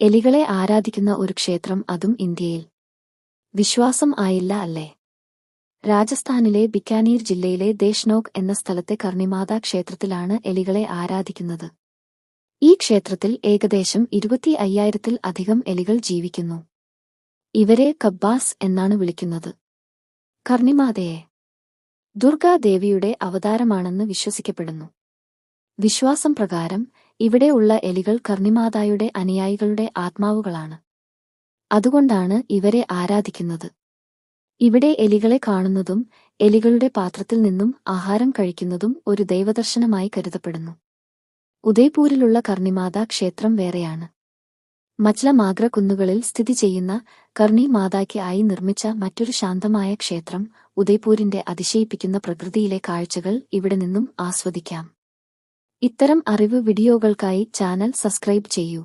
എലികളെ ആരാധിക്കുന്ന ഒരു ക്ഷേത്രം, അതും ഇന്ത്യയിൽ. വിശ്വാസം ആയില്ല അല്ലേ? രാജസ്ഥാനിലെ ബിക്കാനീർ ജില്ലയിലെ ദേശ്നോക് എന്ന സ്ഥലത്തെ കർണിമാതാ ക്ഷേത്രത്തിലാണ് എലികളെ ആരാധിക്കുന്നത്. ഈ ക്ഷേത്രത്തിൽ ഏകദേശം 25,000-ൽ അധികം എലികൾ ജീവിക്കുന്നു. ഇവരെ കബ്ബാസ് എന്നാണ് വിളിക്കുന്നത്. കർണിമാതയെ ദുർഗാദേവിയുടെ അവതാരമാണെന്ന് വിശ്വസിക്കപ്പെടുന്നു. വിശ്വാസം പ്രകാരം ഇവിടെ ഉള്ള എലികൾ കർണിമാതായുടെ അനുയായികളുടെ ആത്മാവുകളാണ്. അതുകൊണ്ടാണ് ഇവരെ ആരാധിക്കുന്നത്. ഇവിടെ എലികളെ കാണുന്നതും എലികളുടെ പാത്രത്തിൽ നിന്നും ആഹാരം കഴിക്കുന്നതും ഒരു ദൈവദർശനമായി കരുതപ്പെടുന്നു. ഉദയ്പൂരിലുള്ള കർണിമാതാ ക്ഷേത്രം വേറെയാണ്. മച്ല മാഗ്ര കുന്നുകളിൽ സ്ഥിതി ചെയ്യുന്ന കർണി മാതായ്ക്ക് ആയി നിർമ്മിച്ച മറ്റൊരു ശാന്തമായ ക്ഷേത്രം. ഉദയ്പൂരിന്റെ അതിശയിപ്പിക്കുന്ന പ്രകൃതിയിലെ കാഴ്ചകൾ ഇവിടെ നിന്നും ആസ്വദിക്കാം. ഇത്തരം അറിവ് വീഡിയോകൾക്കായി ചാനൽ സബ്സ്ക്രൈബ് ചെയ്യൂ.